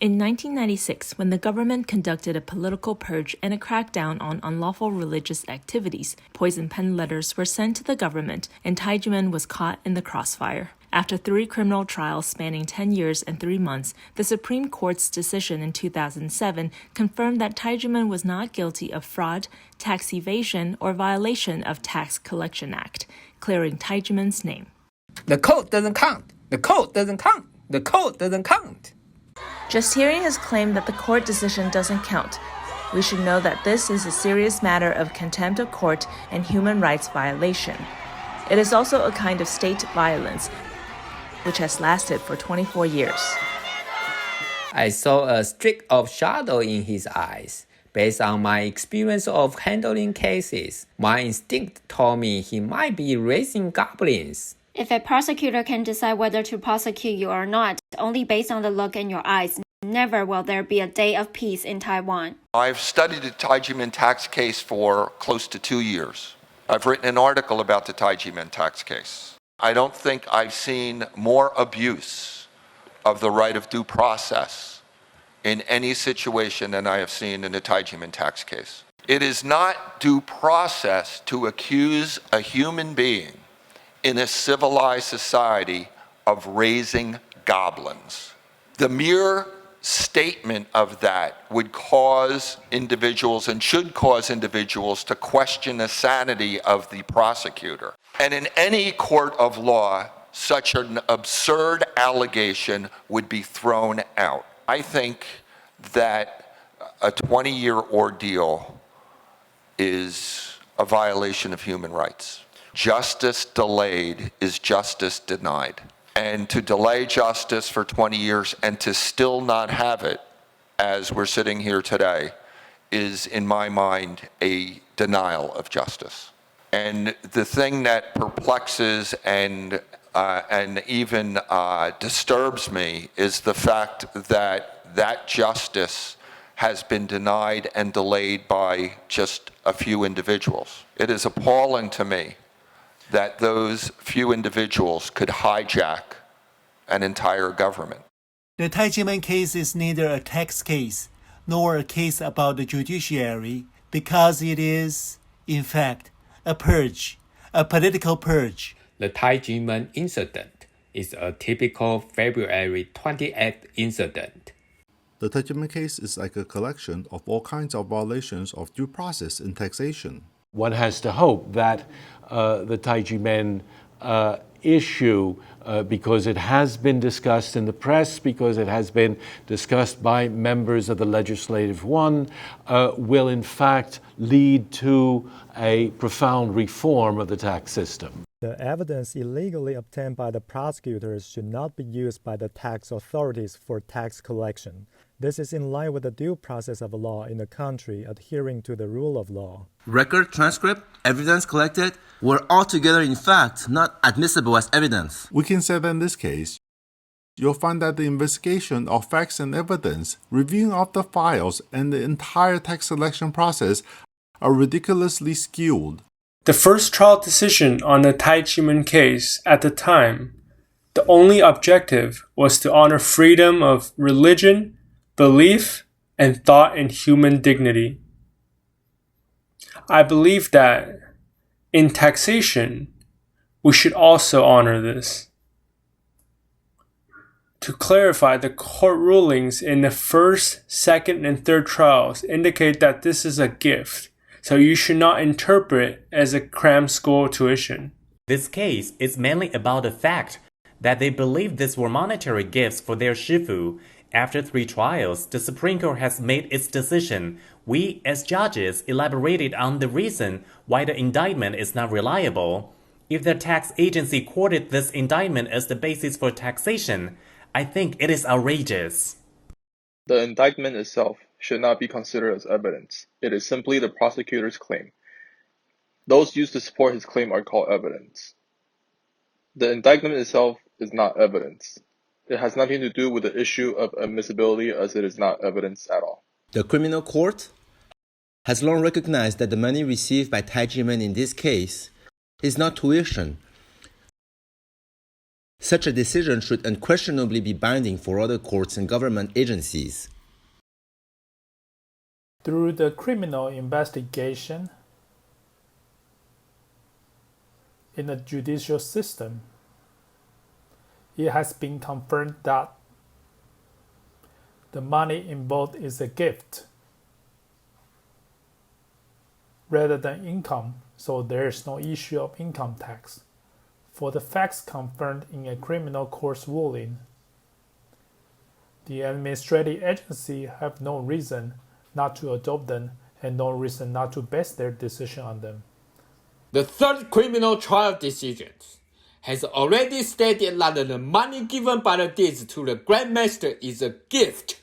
In 1996, when the government conducted a political purge and a crackdown on unlawful religious activities, poison pen letters were sent to the government, and Tai Ji Men was caught in the crossfire. After 3 criminal trials spanning 10 years and 3 months, the Supreme Court's decision in 2007 confirmed that Tai Ji Men was not guilty of fraud, tax evasion, or violation of Tax Collection Act, clearing Tai Ji Men's name. The code doesn't count. The code doesn't count. The code doesn't count. Just hearing his claim that the court decision doesn't count, we should know that this is a serious matter of contempt of court and human rights violation. It is also a kind of state violence, which has lasted for 24 years. I saw a streak of shadow in his eyes. Based on my experience of handling cases, my instinct told me he might be raising goblins. If a prosecutor can decide whether to prosecute you or not, only based on the look in your eyes, never will there be a day of peace in Taiwan. I've studied the Tai Ji Men tax case for close to 2 years. I've written an article about the Tai Ji Men tax case. I don't think I've seen more abuse of the right of due process in any situation than I have seen in the Tai Ji Men tax case. It is not due process to accuse a human being in a civilized society of raising goblins. The mere statement of that would cause individuals and should cause individuals to question the sanity of the prosecutor. And in any court of law, such an absurd allegation would be thrown out. I think that a 20-year ordeal is a violation of human rights. Justice delayed is justice denied. And to delay justice for 20 years and to still not have it, as we're sitting here today, is, in my mind, a denial of justice. And the thing that perplexes and even disturbs me is the fact that that justice has been denied and delayed by just a few individuals. It is appalling to me that those few individuals could hijack an entire government. The Tai Ji Men case is neither a tax case nor a case about the judiciary because it is, in fact, a purge, a political purge. The Tai Ji Men incident is a typical February 28th incident. The Tai Ji Men case is like a collection of all kinds of violations of due process in taxation. One has to hope that the Tai Ji Men issue, because it has been discussed in the press, because it has been discussed by members of the Legislative One, will in fact lead to a profound reform of the tax system. The evidence illegally obtained by the prosecutors should not be used by the tax authorities for tax collection. This is in line with the due process of law in the country adhering to the rule of law. Record, transcript, evidence collected were altogether in fact not admissible as evidence. We can say that in this case, you'll find that the investigation of facts and evidence, reviewing of the files, and the entire tax selection process are ridiculously skewed. The first trial decision on the Tai Ji Men case at the time, the only objective was to honor freedom of religion, belief, and thought in human dignity. I believe that in taxation, we should also honor this. To clarify, the court rulings in the first, second, and third trials indicate that this is a gift, so you should not interpret it as a cram school tuition. This case is mainly about the fact that they believe these were monetary gifts for their shifu. After 3 trials, the Supreme Court has made its decision. We, as judges, elaborated on the reason why the indictment is not reliable. If the tax agency quoted this indictment as the basis for taxation, I think it is outrageous. The indictment itself should not be considered as evidence. It is simply the prosecutor's claim. Those used to support his claim are called evidence. The indictment itself is not evidence. It has nothing to do with the issue of admissibility as it is not evidence at all. The criminal court has long recognized that the money received by Tai Ji Men in this case is not tuition, Such a decision should unquestionably be binding for other courts and government agencies. Through the criminal investigation in the judicial system, it has been confirmed that the money involved is a gift rather than income, so there is no issue of income tax. For the facts confirmed in a criminal court's ruling, the administrative agency have no reason not to adopt them and no reason not to base their decision on them. The third criminal trial decision has already stated that the money given by the dizi to the grandmaster is a gift.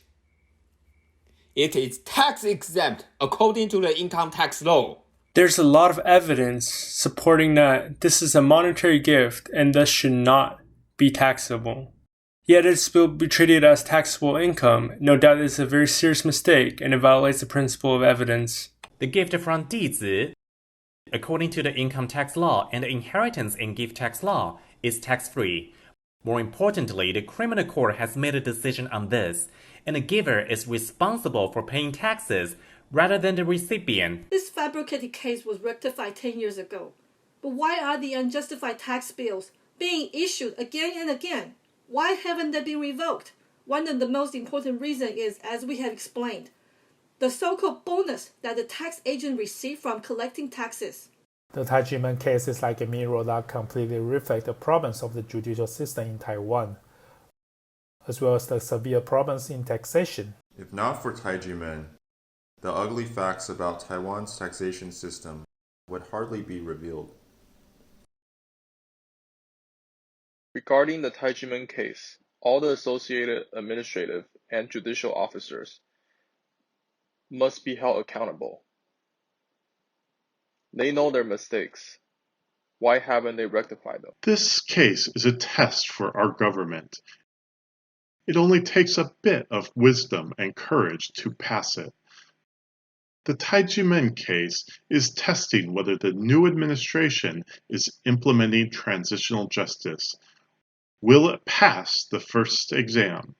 It is tax exempt according to the income tax law. There's a lot of evidence supporting that this is a monetary gift and thus should not be taxable. Yet it will be treated as taxable income. No doubt it's a very serious mistake and it violates the principle of evidence. The gift from dizi, according to the income tax law and the inheritance and gift tax law, is tax-free. More importantly, the criminal court has made a decision on this, and the giver is responsible for paying taxes rather than the recipient. This fabricated case was rectified 10 years ago. But why are the unjustified tax bills being issued again and again? Why haven't they been revoked? One of the most important reasons is, as we have explained, the so-called bonus that the tax agent received from collecting taxes. The Tai Ji Men case is like a mirror that completely reflects the problems of the judicial system in Taiwan, as well as the severe problems in taxation. If not for Tai Ji Men, the ugly facts about Taiwan's taxation system would hardly be revealed. Regarding the Tai Ji Men case, all the associated administrative and judicial officers must be held accountable. They know their mistakes. Why haven't they rectified them? This case is a test for our government. It only takes a bit of wisdom and courage to pass it. The Tai Ji Men case is testing whether the new administration is implementing transitional justice. Will it pass the first exam?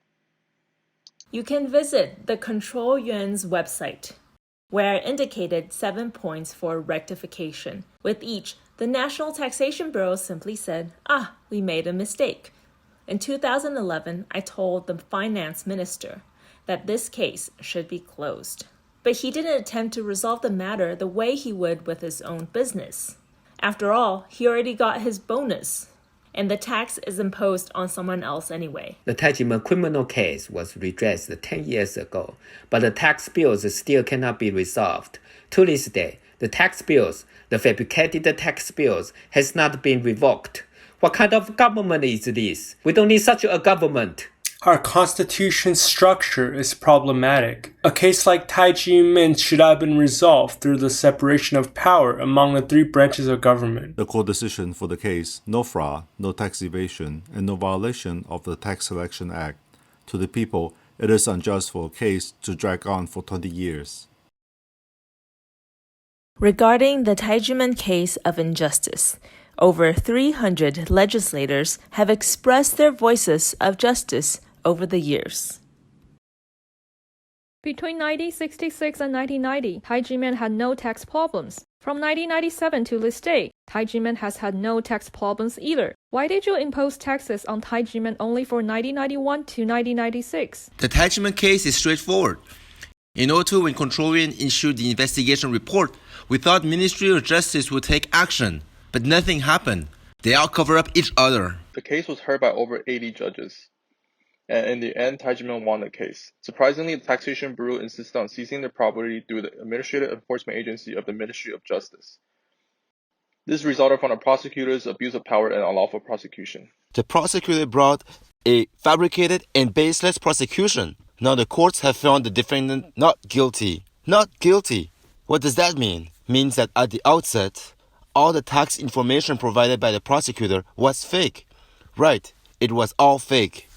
You can visit the Control Yuan's website, where I indicated 7 points for rectification. With each, the National Taxation Bureau simply said, we made a mistake. In 2011, I told the finance minister that this case should be closed. But he didn't attempt to resolve the matter the way he would with his own business. After all, he already got his bonus, and the tax is imposed on someone else anyway. The Tai Ji Men criminal case was redressed 10 years ago, but the tax bills still cannot be resolved. To this day, the tax bills, the fabricated tax bills, has not been revoked. What kind of government is this? We don't need such a government. Our constitution's structure is problematic. A case like Tai Ji Men should have been resolved through the separation of power among the three branches of government. The court decision for the case, no fraud, no tax evasion, and no violation of the Tax Selection Act. To the people, it is unjust for a case to drag on for 20 years. Regarding the Tai Ji Men case of injustice, over 300 legislators have expressed their voices of justice over the years. Between 1966 and 1990, Tai Ji Men had no tax problems. From 1997 to this day, Tai Ji Men has had no tax problems either. Why did you impose taxes on Tai Ji Men only for 1991 to 1996? The Tai Ji Men case is straightforward. In 2002, when Control Yuan issued the investigation report, we thought Ministry of Justice would take action, but nothing happened. They all cover up each other. The case was heard by over 80 judges, and in the end, Tai Ji Men won the case. Surprisingly, the Taxation Bureau insisted on seizing their property through the Administrative Enforcement Agency of the Ministry of Justice. This resulted from the prosecutor's abuse of power and unlawful prosecution. The prosecutor brought a fabricated and baseless prosecution. Now the courts have found the defendant not guilty. Not guilty. What does that mean? Means that at the outset, all the tax information provided by the prosecutor was fake. Right, it was all fake.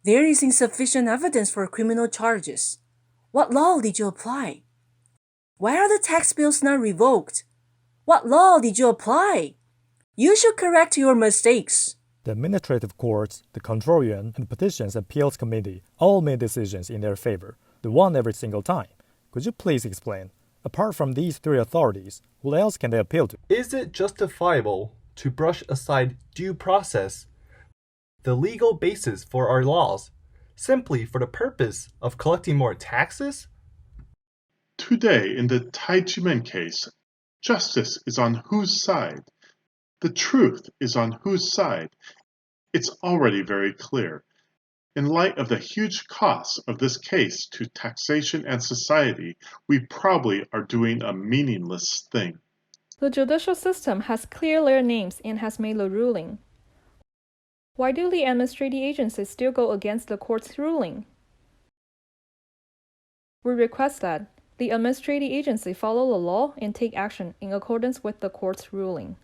There is insufficient evidence for criminal charges. What law did you apply? Why are the tax bills not revoked? What law did you apply? You should correct your mistakes. The administrative courts, the control yuan, and the petitions appeals committee all made decisions in their favor, the one every single time. Could you please explain? Apart from these three authorities, what else can they appeal to? Is it justifiable to brush aside due process, the legal basis for our laws, simply for the purpose of collecting more taxes? Today, in the Tai Ji Men case, justice is on whose side? The truth is on whose side? It's already very clear. In light of the huge costs of this case to taxation and society, we probably are doing a meaningless thing. The judicial system has cleared their names and has made the ruling. Why do the administrative agencies still go against the court's ruling? We request that the administrative agency follow the law and take action in accordance with the court's ruling.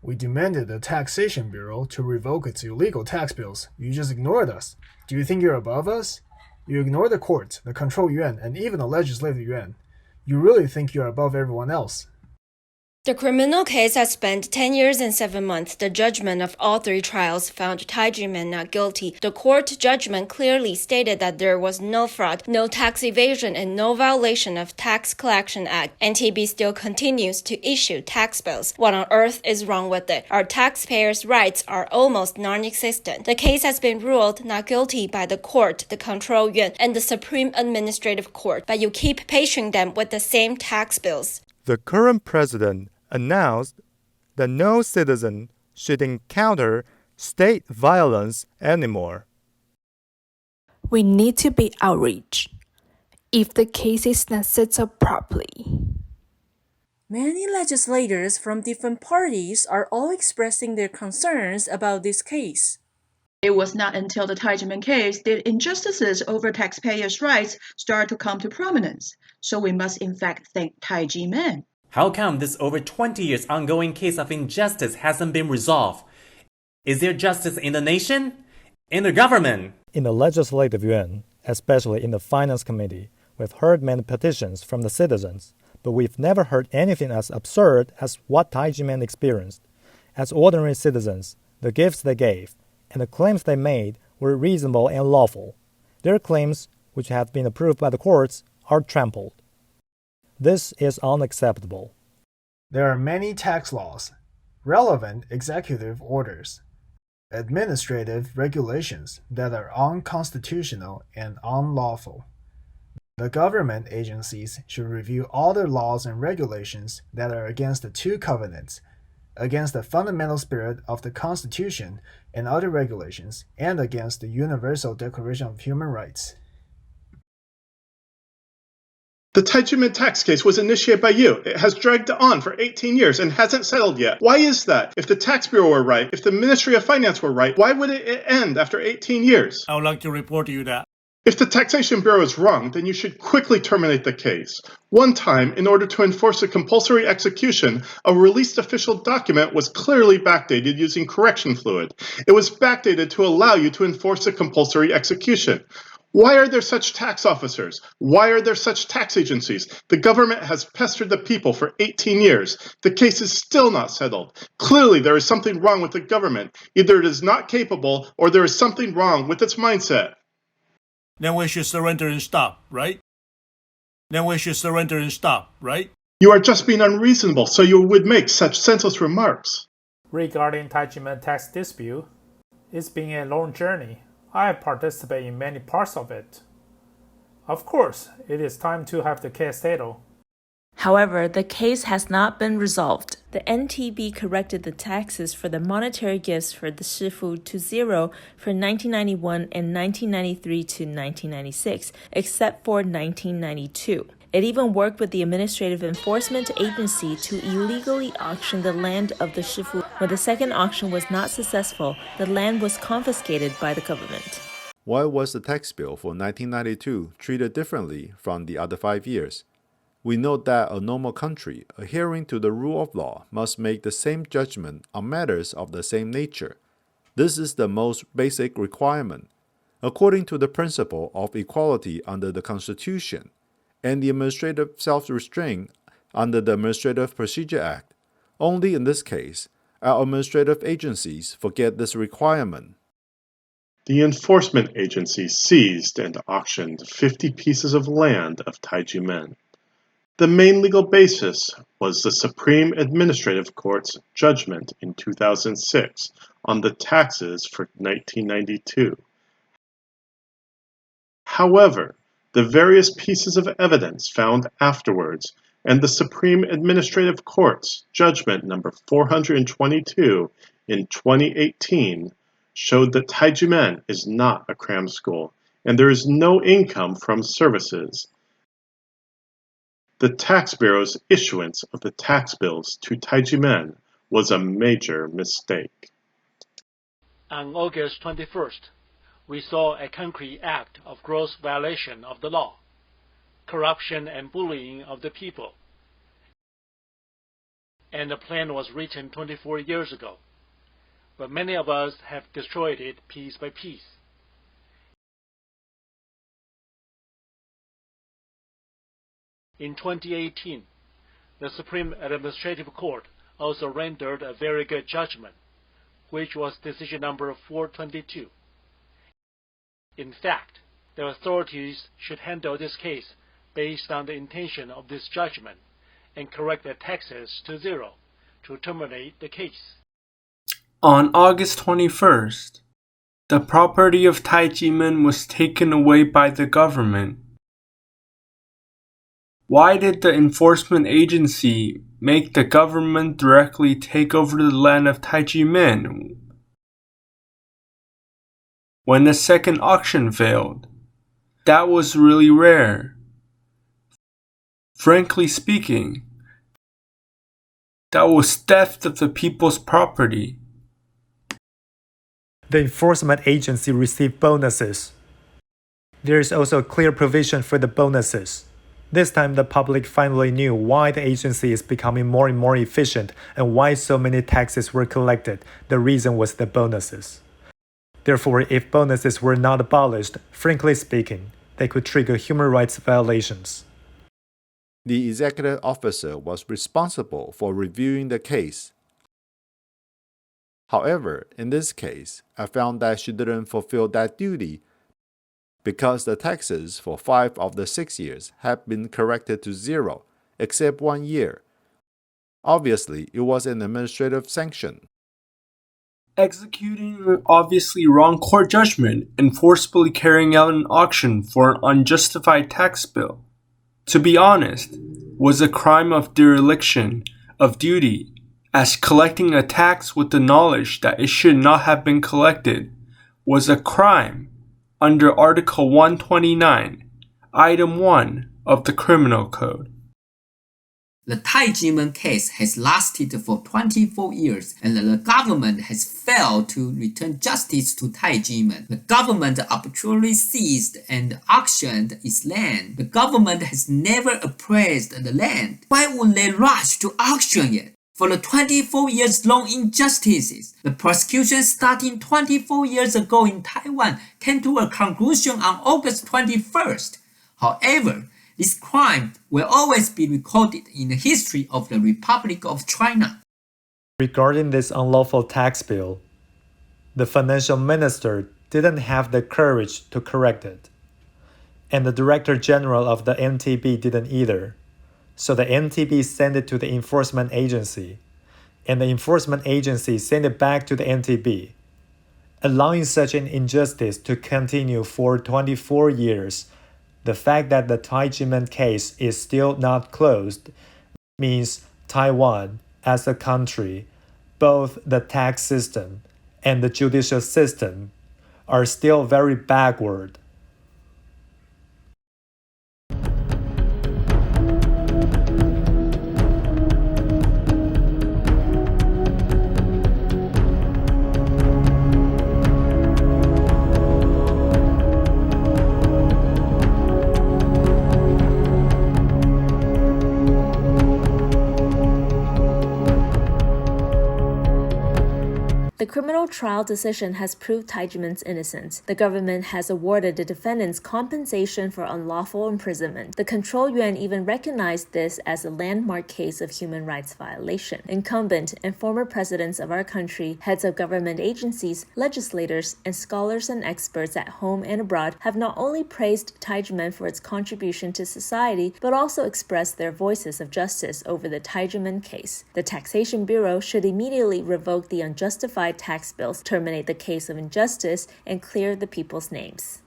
We demanded the Taxation Bureau to revoke its illegal tax bills. You just ignored us. Do you think you're above us? You ignore the court, the control yuan, and even the legislative yuan. You really think you're above everyone else. The criminal case has spent 10 years and 7 months. The judgment of all three trials found Tai Ji Men not guilty. The court judgment clearly stated that there was no fraud, no tax evasion, and no violation of Tax Collection Act. NTB still continues to issue tax bills. What on earth is wrong with it? Our taxpayers' rights are almost non-existent. The case has been ruled not guilty by the court, the control yuan, and the Supreme Administrative Court, but you keep patching them with the same tax bills. The current president announced that no citizen should encounter state violence anymore. We need to be outraged if the case is not set up properly. Many legislators from different parties are all expressing their concerns about this case. It was not until the Tai Ji Men case did injustices over taxpayers' rights start to come to prominence. So we must in fact thank Tai Ji Men. How come this over 20 years ongoing case of injustice hasn't been resolved? Is there justice in the nation? In the government? In the legislative yuan, especially in the finance committee, we've heard many petitions from the citizens, but we've never heard anything as absurd as what Tai Ji Men experienced. As ordinary citizens, the gifts they gave and the claims they made were reasonable and lawful. Their claims, which have been approved by the courts, are trampled. This is unacceptable. There are many tax laws, relevant executive orders, administrative regulations that are unconstitutional and unlawful. The government agencies should review all the laws and regulations that are against the two covenants, against the fundamental spirit of the Constitution and other regulations, and against the Universal Declaration of Human Rights. The Tai Ji Men tax case was initiated by you. It has dragged on for 18 years and hasn't settled yet. Why is that? If the Tax Bureau were right, if the Ministry of Finance were right, why would it end after 18 years? I would like to report to you that if the Taxation Bureau is wrong, then you should quickly terminate the case. One time, in order to enforce a compulsory execution, a released official document was clearly backdated using correction fluid. It was backdated to allow you to enforce a compulsory execution. Why are there such tax officers? Why are there such tax agencies? The government has pestered the people for 18 years. The case is still not settled. Clearly, there is something wrong with the government. Either it is not capable or there is something wrong with its mindset. then we should surrender and stop, right? Then we should surrender and stop, right? You are just being unreasonable, so you would make such senseless remarks. Regarding Tai Ji Men tax dispute, it's been a long journey. I have participated in many parts of it. Of course, it is time to have the case settled. However, the case has not been resolved. The NTB corrected the taxes for the monetary gifts for the shifu to zero for 1991 and 1993 to 1996, except for 1992. It even worked with the Administrative Enforcement Agency to illegally auction the land of the shifu. When the second auction was not successful, the land was confiscated by the government. Why was the tax bill for 1992 treated differently from the other 5 years? We note that a normal country adhering to the rule of law must make the same judgment on matters of the same nature. This is the most basic requirement. According to the principle of equality under the Constitution and the administrative self-restraint under the Administrative Procedure Act, only in this case, Our administrative agencies forget this requirement. The enforcement agency seized and auctioned 50 pieces of land of Tai Ji Men. The main legal basis was the Supreme Administrative Court's judgment in 2006 on the taxes for 1992. However, the various pieces of evidence found afterwards and the Supreme Administrative Court's judgment number 422 in 2018 showed that Tai Ji Men is not a cram school and there is no income from services. The Tax Bureau's issuance of the tax bills to Tai Ji Men was a major mistake. On August 21st, we saw a concrete act of gross violation of the law, corruption and bullying of the people. And the plan was written 24 years ago, but many of us have destroyed it piece by piece. In 2018, the Supreme Administrative Court also rendered a very good judgment, which was decision number 422. In fact, the authorities should handle this case based on the intention of this judgment and correct the taxes to zero to terminate the case. On August 21st, the property of Tai Ji Men was taken away by the government. Why did the enforcement agency make the government directly take over the land of Tai Ji Men when the second auction failed? That was really rare. Frankly speaking, that was theft of the people's property. The enforcement agency received bonuses. There is also a clear provision for the bonuses. This time the public finally knew why the agency is becoming more and more efficient and why so many taxes were collected. The reason was the bonuses. Therefore, if bonuses were not abolished, frankly speaking, they could trigger human rights violations. The executive officer was responsible for reviewing the case. However, in this case, I found that she didn't fulfill that duty because the taxes for 5 of the 6 years had been corrected to zero, except 1 year. Obviously, it was an administrative sanction. Executing an obviously wrong court judgment and forcibly carrying out an auction for an unjustified tax bill, to be honest, was a crime of dereliction of duty, as collecting a tax with the knowledge that it should not have been collected was a crime under Article 129, Item 1 of the Criminal Code. The Tai Ji Men case has lasted for 24 years and the government has failed to return justice to Tai Ji Men. The government arbitrarily seized and auctioned its land. The government has never appraised the land. Why would they rush to auction it? For the 24 years long injustices, the prosecution starting 24 years ago in Taiwan came to a conclusion on August 21st. However, this crime will always be recorded in the history of the Republic of China. Regarding this unlawful tax bill, the financial minister didn't have the courage to correct it. And the Director General of the NTB didn't either. So the NTB sent it to the enforcement agency, and the enforcement agency sent it back to the NTB. Allowing such an injustice to continue for 24 years, the fact that the Tai Ji Men case is still not closed means Taiwan, as a country, both the tax system and the judicial system are still very backward. The criminal trial decision has proved Tai Ji Men's innocence. The government has awarded the defendants compensation for unlawful imprisonment. The Control Yuan even recognized this as a landmark case of human rights violation. Incumbent and former presidents of our country, heads of government agencies, legislators, and scholars and experts at home and abroad have not only praised Tai Ji Men for its contribution to society, but also expressed their voices of justice over the Tai Ji Men case. The Taxation Bureau should immediately revoke the unjustified tax bills, terminate the case of injustice, and clear the people's names.